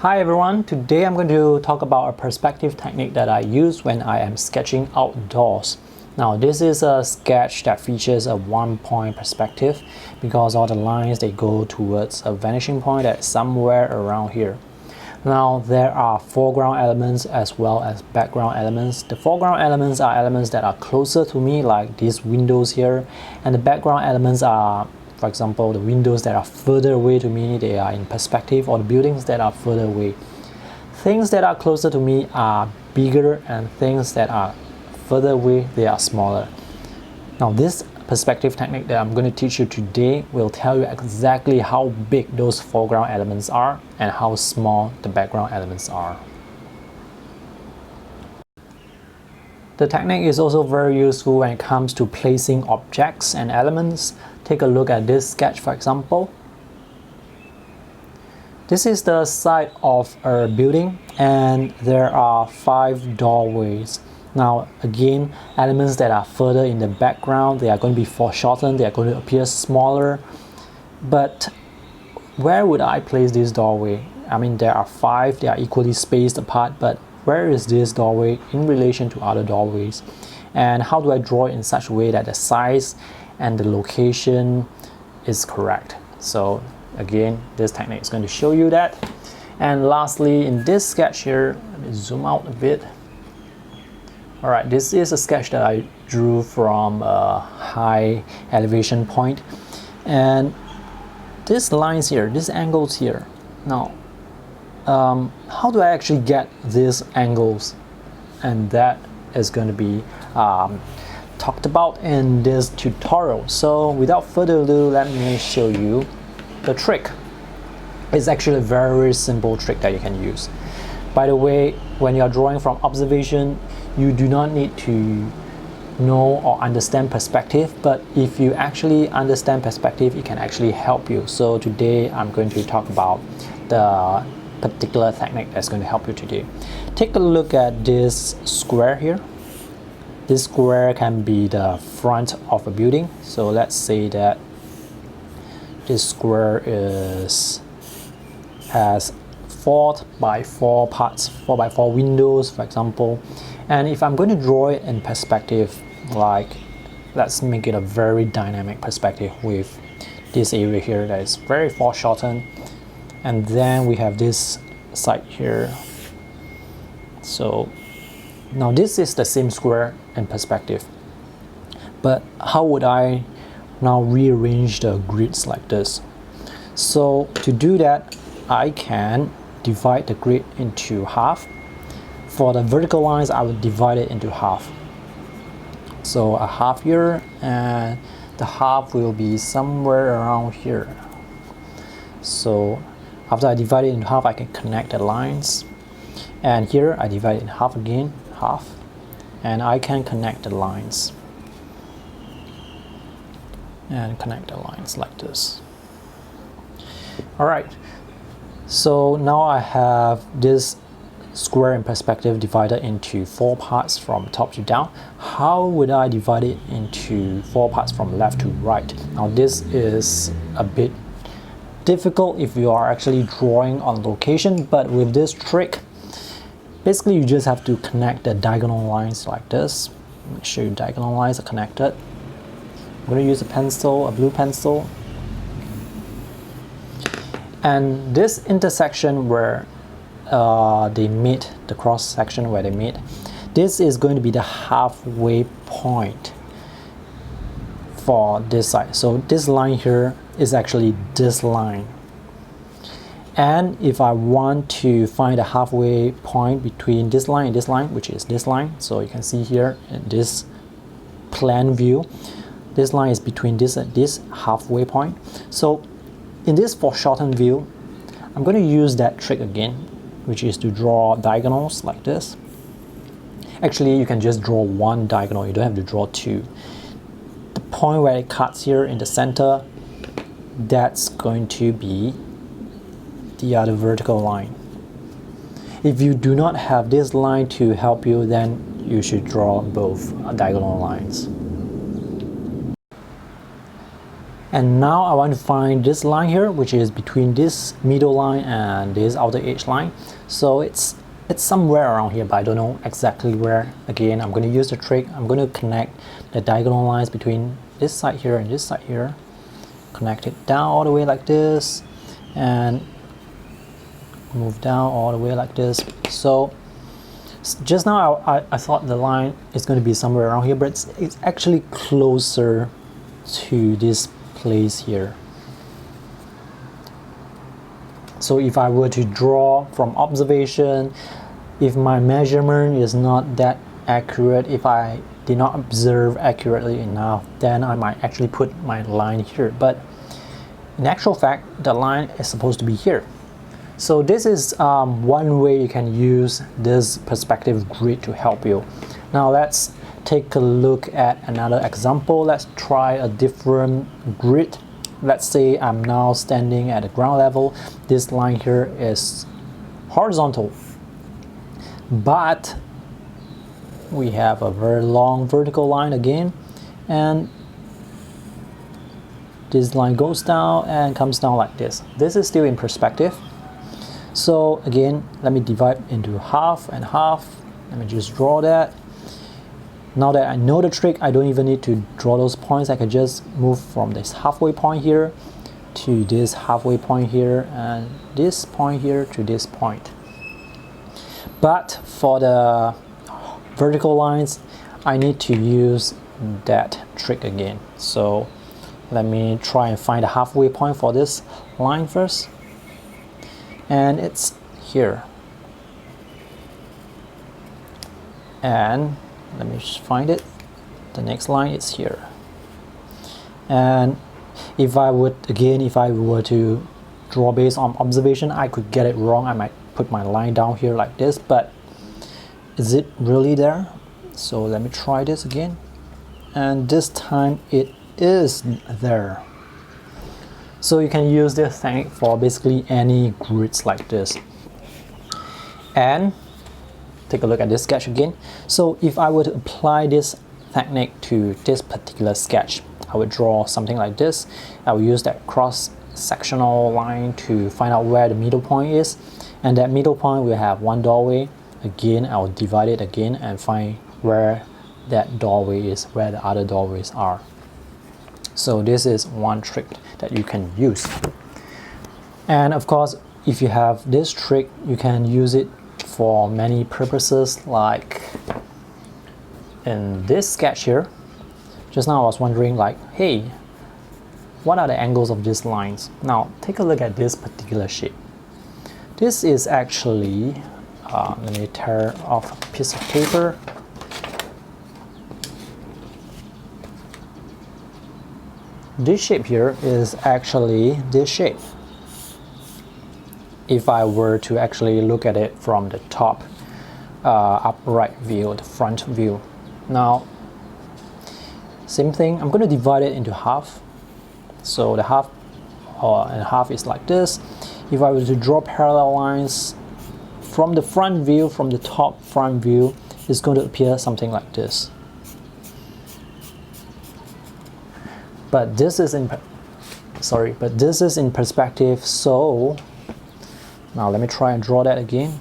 Hi everyone, today I'm going to talk about a perspective technique that I use when I am sketching outdoors. Now this is a sketch that features a one-point perspective because all the lines they go towards a vanishing point that's somewhere around here. Now there are foreground elements as well as background elements. The foreground elements are elements that are closer to me, like these windows here, and the background elements are, for example, the windows that are further away to me, they are in perspective, or the buildings that are further away. Things that are closer to me are bigger, and things that are further away, they are smaller. Now this perspective technique that I'm going to teach you today will tell you exactly how big those foreground elements are and how small the background elements are. The technique is also very useful when it comes to placing objects and elements. Take a look at this sketch, for example. This is the side of a building and there are 5 doorways. Now again, elements that are further in the background, they are going to be foreshortened, they are going to appear smaller. But where would I place this doorway? I mean, there are 5, they are equally spaced apart, but where is this doorway in relation to other doorways? And how do I draw it in such a way that the size and the location is correct? So again, this technique is going to show you that. And lastly, in this sketch here, let me zoom out a bit. Alright, this is a sketch that I drew from a high elevation point. And these lines here, these angles here, now how do I actually get these angles? And that is going to be talked about in this tutorial. So without further ado, let me show you the trick. It's actually a very simple trick that you can use. By the way, when you are drawing from observation, you do not need to know or understand perspective, but if you actually understand perspective, it can actually help you. So today I'm going to talk about the particular technique that's going to help you today. Take a look at this square here. This square can be the front of a building. So let's say that this square has 4 by 4 parts, 4 by 4 windows, for example. And if I'm going to draw it in perspective, like let's make it a very dynamic perspective with this area here that is very foreshortened, and then we have this side here. So now this is the same square in perspective, but how would I now rearrange the grids like this? So to do that, I can divide the grid into half. For the vertical lines, I would divide it into half. So a half here, and the half will be somewhere around here. So after I divide it into half, I can connect the lines. And here I divide it in half again, half, and I can connect the lines. And connect the lines like this. Alright, so now I have this square in perspective divided into 4 parts from top to down. How would I divide it into 4 parts from left to right? Now this is a bit difficult if you are actually drawing on location, but with this trick, basically you just have to connect the diagonal lines like this. Make sure your diagonal lines are connected. I'm going to use a pencil, a blue pencil. And this intersection where they meet, the cross section where they meet, this is going to be the halfway point for this side. So this line here is actually this line. And if I want to find a halfway point between this line and this line, which is this line, so you can see here in this plan view, this line is between this and this halfway point. So in this foreshortened view, I'm going to use that trick again, which is to draw diagonals like this. Actually, you can just draw one diagonal, you don't have to draw 2. The point where it cuts here in the center, that's going to be the other vertical line. If you do not have this line to help you, then you should draw both diagonal lines. And now I want to find this line here, which is between this middle line and this outer edge line. So it's somewhere around here, but I don't know exactly where. Again, I'm going to use the trick. I'm going to connect the diagonal lines between this side here and this side here. Connect it down all the way like this, and move down all the way like this. So just now I thought the line is going to be somewhere around here, but it's actually closer to this place here. So if I were to draw from observation, if my measurement is not that accurate, if I did not observe accurately enough, then I might actually put my line here. But in actual fact, the line is supposed to be here. So this is one way you can use this perspective grid to help you. Now let's take a look at another example. Let's try a different grid. Let's say I'm now standing at the ground level. This line here is horizontal, but we have a very long vertical line again, and this line goes down and comes down like this. This is still in perspective. So again, let me divide into half and half. Let me just draw that. Now that I know the trick, I don't even need to draw those points. I can just move from this halfway point here to this halfway point here, and this point here to this point. But for the vertical lines, I need to use that trick again. So let me try and find a halfway point for this line first. And it's here. And let me just find it. The next line is here. And if I were to draw based on observation, I could get it wrong. I might put my line down here like this, but is it really there? So let me try this again. And this time it is there. So you can use this technique for basically any grids like this. And take a look at this sketch again. So if I were to apply this technique to this particular sketch, I would draw something like this. I will use that cross-sectional line to find out where the middle point is. And that middle point will have one doorway. Again, I will divide it again and find where that doorway is, where the other doorways are. So this is one trick that you can use. And of course, if you have this trick, you can use it for many purposes, like in this sketch here. Just now I was wondering, like, hey, what are the angles of these lines? Now take a look at this particular shape. This is actually, let me tear off a piece of paper. This shape here is actually this shape. If I were to actually look at it from the top upright view, the front view. Now, same thing, I'm going to divide it into half. So the half and half is like this. If I were to draw parallel lines from the front view, from the top front view, it's going to appear something like this. But this is in perspective. So now let me try and draw that again.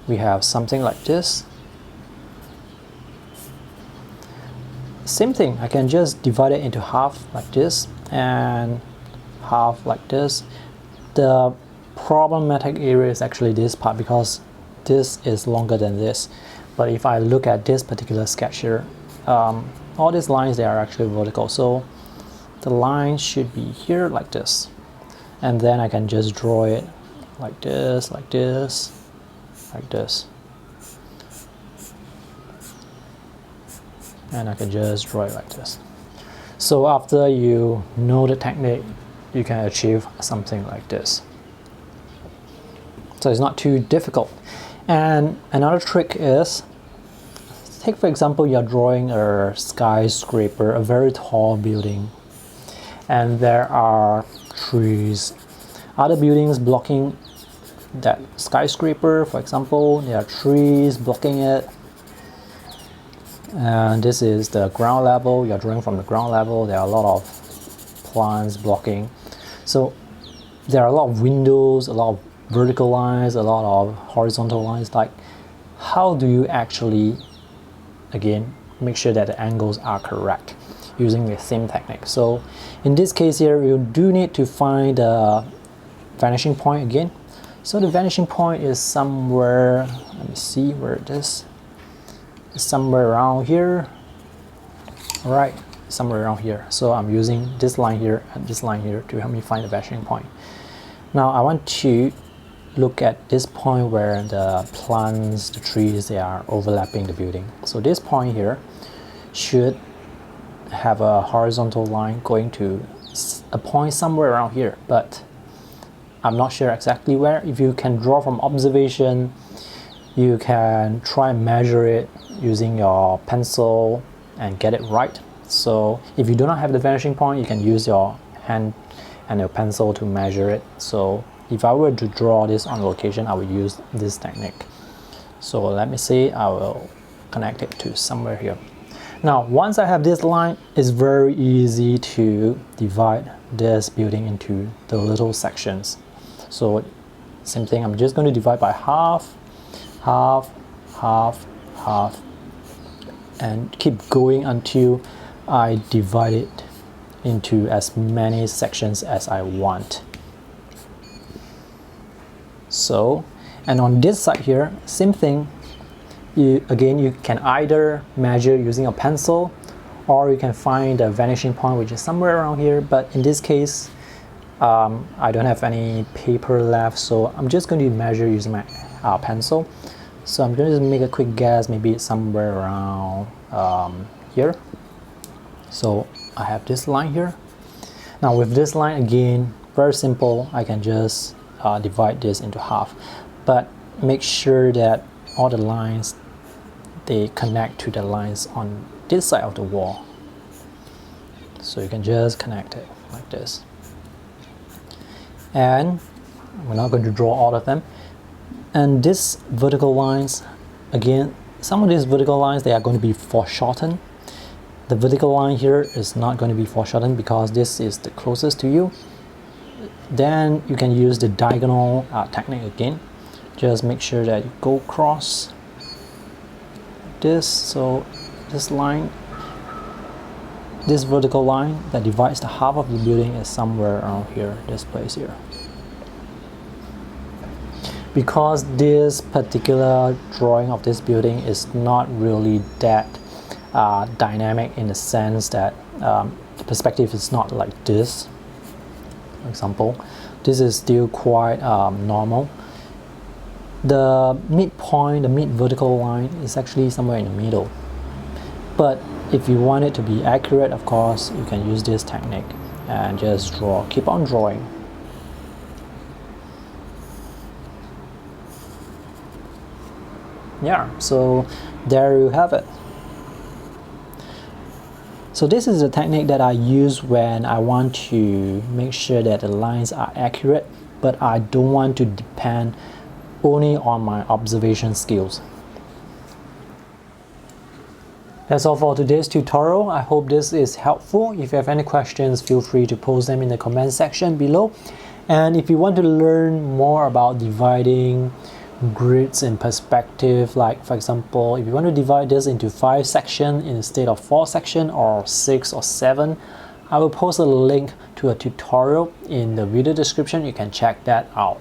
We have something like this. Same thing, I can just divide it into half like this and half like this. The problematic area is actually this part, because this is longer than this. But if I look at this particular sketch here, all these lines, they are actually vertical. So the line should be here like this. And then I can just draw it like this, like this, like this. And I can just draw it like this. So after you know the technique, you can achieve something like this. So it's not too difficult. And another trick is, take for example, you're drawing a skyscraper, a very tall building, and there are trees, other buildings blocking that skyscraper. For example, there are trees blocking it. And this is the ground level. You're drawing from the ground level. There are a lot of plants blocking. So there are a lot of windows, a lot of vertical lines, a lot of horizontal lines. Like, how do you actually, again, make sure that the angles are correct using the same technique? So in this case here, you do need to find the vanishing point again. So the vanishing point is somewhere, let me see where it is. It's somewhere around here. All right, somewhere around here. So I'm using this line here and this line here to help me find the vanishing point. Now I want to look at this point where the plants, the trees, they are overlapping the building. So this point here should have a horizontal line going to a point somewhere around here, but I'm not sure exactly where. If you can draw from observation, you can try and measure it using your pencil and get it right. So if you do not have the vanishing point, you can use your hand and your pencil to measure it. So if I were to draw this on location, I would use this technique. So let me see, I will connect it to somewhere here. Now, once I have this line, it's very easy to divide this building into the little sections. So same thing, I'm just going to divide by half, half, half, half, and keep going until I divide it into as many sections as I want. So, and on this side here, same thing. You can either measure using a pencil, or you can find a vanishing point which is somewhere around here. But in this case, I don't have any paper left, so I'm just going to measure using my pencil. So I'm going to make a quick guess, maybe it's somewhere around here. So I have this line here. Now with this line, again, very simple, I can just divide this into half, but make sure that all the lines, they connect to the lines on this side of the wall. So you can just connect it like this. And we're not going to draw all of them. And these vertical lines, again, some of these vertical lines, they are going to be foreshortened. The vertical line here is not going to be foreshortened because this is the closest to you. Then you can use the diagonal technique again. Just make sure that you go across this. So this line, this vertical line that divides the half of the building is somewhere around here, this place here. Because this particular drawing of this building is not really that dynamic, in the sense that the perspective is not like this. For example, this is still quite normal. The midpoint, the mid vertical line, is actually somewhere in the middle. But if you want it to be accurate, of course, you can use this technique and just draw, keep on drawing. Yeah, so there you have it. So this is the technique that I use when I want to make sure that the lines are accurate, but I don't want to depend only on my observation skills. That's all for today's tutorial. I hope this is helpful. If you have any questions, feel free to post them in the comment section below. And if you want to learn more about dividing grids in perspective, like for example, if you want to divide this into 5 sections instead of 4 sections, or 6 or 7, I will post a link to a tutorial in the video description. You can check that out.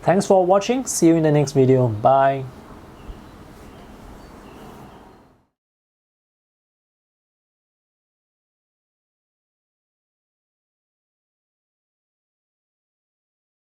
Thanks for watching. See you in the next video. Bye.